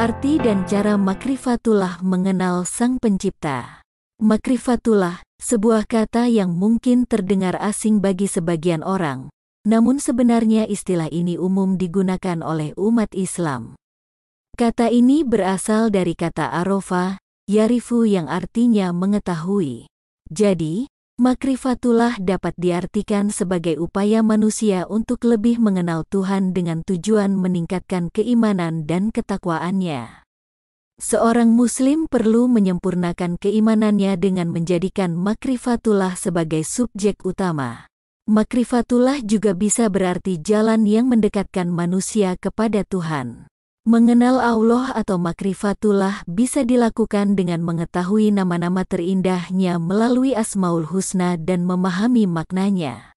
Arti dan cara makrifatullah mengenal Sang Pencipta. Makrifatullah, sebuah kata yang mungkin terdengar asing bagi sebagian orang, namun sebenarnya istilah ini umum digunakan oleh umat Islam. Kata ini berasal dari kata arofa, yarifu yang artinya mengetahui. Jadi, makrifatullah dapat diartikan sebagai upaya manusia untuk lebih mengenal Tuhan dengan tujuan meningkatkan keimanan dan ketakwaannya. Seorang muslim perlu menyempurnakan keimanannya dengan menjadikan makrifatullah sebagai subjek utama. Makrifatullah juga bisa berarti jalan yang mendekatkan manusia kepada Tuhan. Mengenal Allah atau makrifatullah bisa dilakukan dengan mengetahui nama-nama terindahnya melalui Asmaul Husna dan memahami maknanya.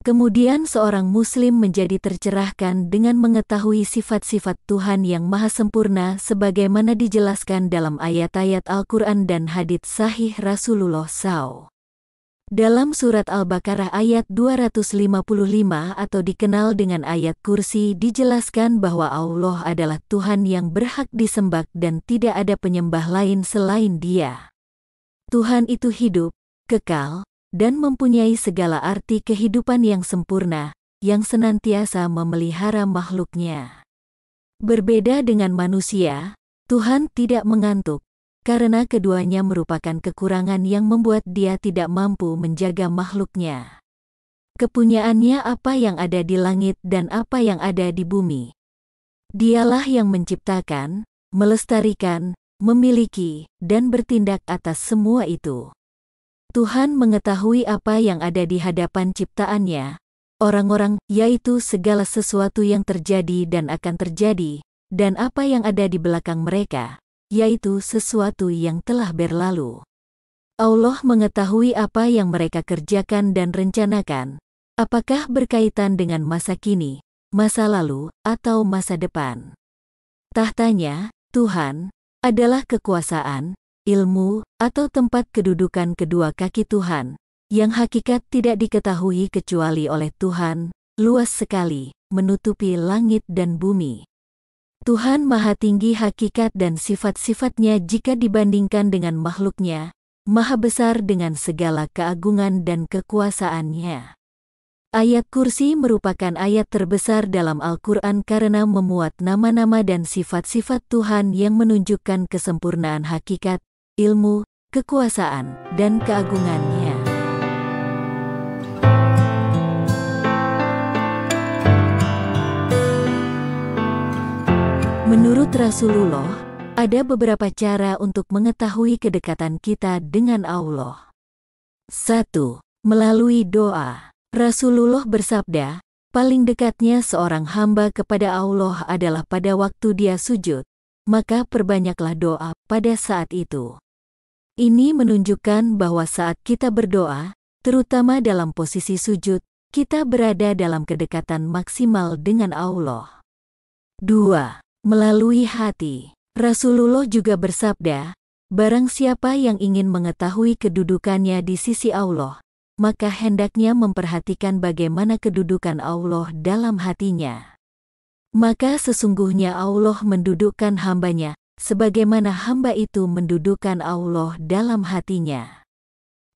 Kemudian seorang muslim menjadi tercerahkan dengan mengetahui sifat-sifat Tuhan yang maha sempurna sebagaimana dijelaskan dalam ayat-ayat Al-Quran dan hadits sahih Rasulullah SAW. Dalam surat Al-Baqarah ayat 255 atau dikenal dengan ayat kursi dijelaskan bahwa Allah adalah Tuhan yang berhak disembah dan tidak ada penyembah lain selain Dia. Tuhan itu hidup, kekal, dan mempunyai segala arti kehidupan yang sempurna, yang senantiasa memelihara makhluknya. Berbeda dengan manusia, Tuhan tidak mengantuk, karena keduanya merupakan kekurangan yang membuat Dia tidak mampu menjaga makhluknya. Kepunyaannya apa yang ada di langit dan apa yang ada di bumi. Dialah yang menciptakan, melestarikan, memiliki, dan bertindak atas semua itu. Tuhan mengetahui apa yang ada di hadapan ciptaannya, orang-orang, yaitu segala sesuatu yang terjadi dan akan terjadi, dan apa yang ada di belakang mereka, yaitu sesuatu yang telah berlalu. Allah mengetahui apa yang mereka kerjakan dan rencanakan, apakah berkaitan dengan masa kini, masa lalu, atau masa depan. Tahtanya, Tuhan, adalah kekuasaan, ilmu, atau tempat kedudukan kedua kaki Tuhan, yang hakikat tidak diketahui kecuali oleh Tuhan, luas sekali, menutupi langit dan bumi. Tuhan Maha Tinggi hakikat dan sifat-sifatnya jika dibandingkan dengan makhluknya, Maha Besar dengan segala keagungan dan kekuasaannya. Ayat kursi merupakan ayat terbesar dalam Al-Quran karena memuat nama-nama dan sifat-sifat Tuhan yang menunjukkan kesempurnaan hakikat, ilmu, kekuasaan, dan keagungannya. Menurut Rasulullah, ada beberapa cara untuk mengetahui kedekatan kita dengan Allah. 1. Melalui doa. Rasulullah bersabda, paling dekatnya seorang hamba kepada Allah adalah pada waktu dia sujud, maka perbanyaklah doa pada saat itu. Ini menunjukkan bahwa saat kita berdoa, terutama dalam posisi sujud, kita berada dalam kedekatan maksimal dengan Allah. 2. Melalui hati. Rasulullah juga bersabda, barang siapa yang ingin mengetahui kedudukannya di sisi Allah, maka hendaknya memperhatikan bagaimana kedudukan Allah dalam hatinya. Maka sesungguhnya Allah mendudukkan hambanya, sebagaimana hamba itu mendudukkan Allah dalam hatinya.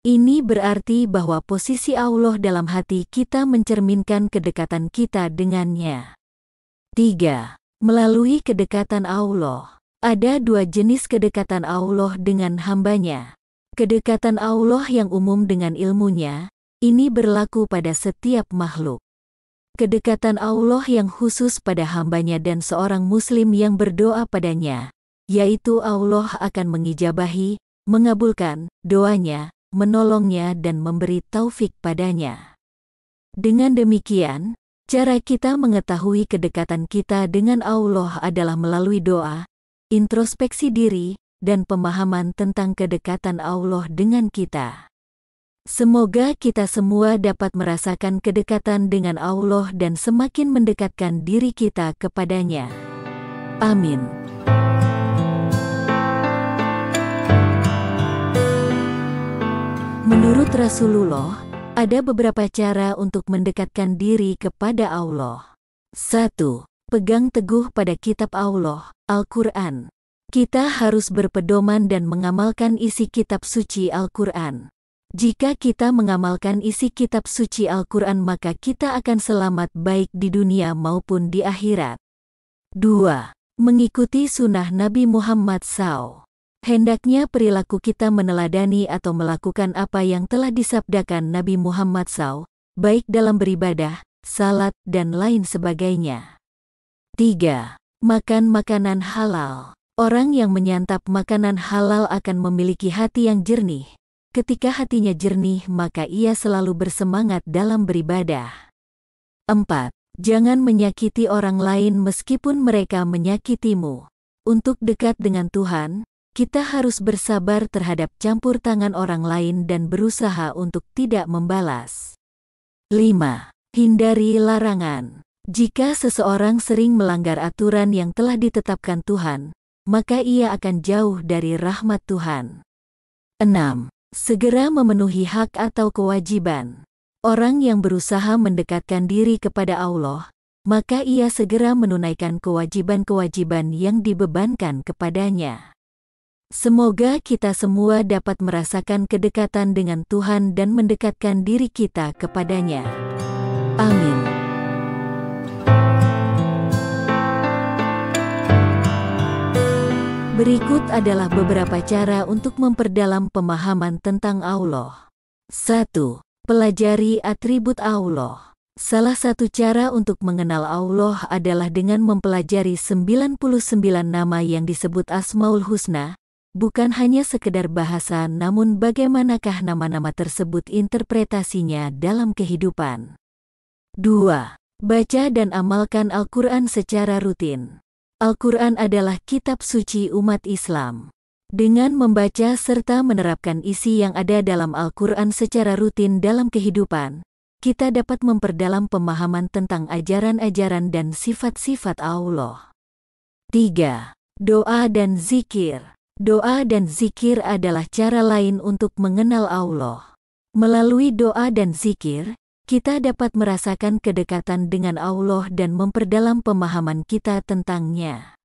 Ini berarti bahwa posisi Allah dalam hati kita mencerminkan kedekatan kita dengannya. 3. Melalui kedekatan Allah. Ada dua jenis kedekatan Allah dengan hambanya. Kedekatan Allah yang umum dengan ilmunya, ini berlaku pada setiap makhluk. Kedekatan Allah yang khusus pada hambanya dan seorang muslim yang berdoa padanya, yaitu Allah akan mengijabahi, mengabulkan doanya, menolongnya dan memberi taufik padanya. Dengan demikian, cara kita mengetahui kedekatan kita dengan Allah adalah melalui doa, introspeksi diri, dan pemahaman tentang kedekatan Allah dengan kita. Semoga kita semua dapat merasakan kedekatan dengan Allah dan semakin mendekatkan diri kita kepadanya. Amin. Menurut Rasulullah, ada beberapa cara untuk mendekatkan diri kepada Allah. 1. Pegang teguh pada kitab Allah, Al-Quran. Kita harus berpedoman dan mengamalkan isi kitab suci Al-Quran. Jika kita mengamalkan isi kitab suci Al-Quran maka kita akan selamat baik di dunia maupun di akhirat. 2. Mengikuti sunnah Nabi Muhammad SAW. Hendaknya perilaku kita meneladani atau melakukan apa yang telah disabdakan Nabi Muhammad SAW, baik dalam beribadah, salat, dan lain sebagainya. 3. Makan makanan halal. Orang yang menyantap makanan halal akan memiliki hati yang jernih. Ketika hatinya jernih maka ia selalu bersemangat dalam beribadah. 4. Jangan menyakiti orang lain meskipun mereka menyakitimu. Untuk dekat dengan Tuhan, kita harus bersabar terhadap campur tangan orang lain dan berusaha untuk tidak membalas. 5. Hindari larangan. Jika seseorang sering melanggar aturan yang telah ditetapkan Tuhan, maka ia akan jauh dari rahmat Tuhan. 6. Segera memenuhi hak atau kewajiban. Orang yang berusaha mendekatkan diri kepada Allah, maka ia segera menunaikan kewajiban-kewajiban yang dibebankan kepadanya. Semoga kita semua dapat merasakan kedekatan dengan Tuhan dan mendekatkan diri kita kepadanya. Amin. Berikut adalah beberapa cara untuk memperdalam pemahaman tentang Allah. 1. Pelajari atribut Allah. Salah satu cara untuk mengenal Allah adalah dengan mempelajari 99 nama yang disebut Asmaul Husna, bukan hanya sekedar bahasa namun bagaimanakah nama-nama tersebut interpretasinya dalam kehidupan. 2. Baca dan amalkan Al-Quran secara rutin. Al-Quran adalah kitab suci umat Islam. Dengan membaca serta menerapkan isi yang ada dalam Al-Quran secara rutin dalam kehidupan, kita dapat memperdalam pemahaman tentang ajaran-ajaran dan sifat-sifat Allah. 3. Doa dan zikir. Doa dan zikir adalah cara lain untuk mengenal Allah. Melalui doa dan zikir, kita dapat merasakan kedekatan dengan Allah dan memperdalam pemahaman kita tentangnya.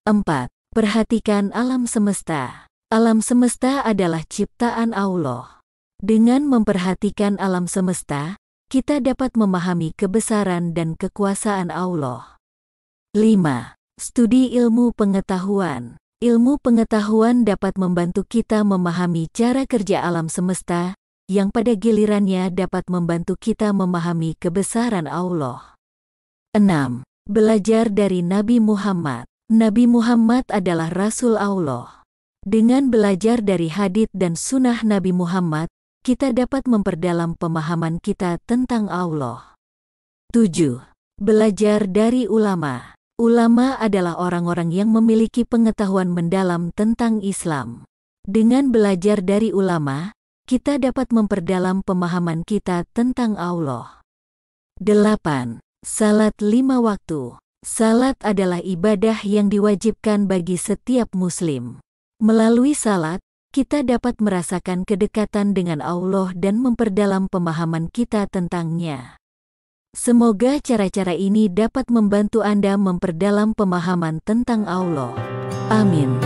4. Perhatikan alam semesta. Alam semesta adalah ciptaan Allah. Dengan memperhatikan alam semesta, kita dapat memahami kebesaran dan kekuasaan Allah. 5. Studi ilmu pengetahuan. Ilmu pengetahuan dapat membantu kita memahami cara kerja alam semesta, yang pada gilirannya dapat membantu kita memahami kebesaran Allah. 6. Belajar dari Nabi Muhammad. Nabi Muhammad adalah Rasul Allah. Dengan belajar dari hadits dan sunnah Nabi Muhammad, kita dapat memperdalam pemahaman kita tentang Allah. 7. Belajar dari ulama. Ulama adalah orang-orang yang memiliki pengetahuan mendalam tentang Islam. Dengan belajar dari ulama, kita dapat memperdalam pemahaman kita tentang Allah. 8. Salat 5 waktu. Salat adalah ibadah yang diwajibkan bagi setiap muslim. Melalui salat, kita dapat merasakan kedekatan dengan Allah dan memperdalam pemahaman kita tentangnya. Semoga cara-cara ini dapat membantu Anda memperdalam pemahaman tentang Allah. Amin.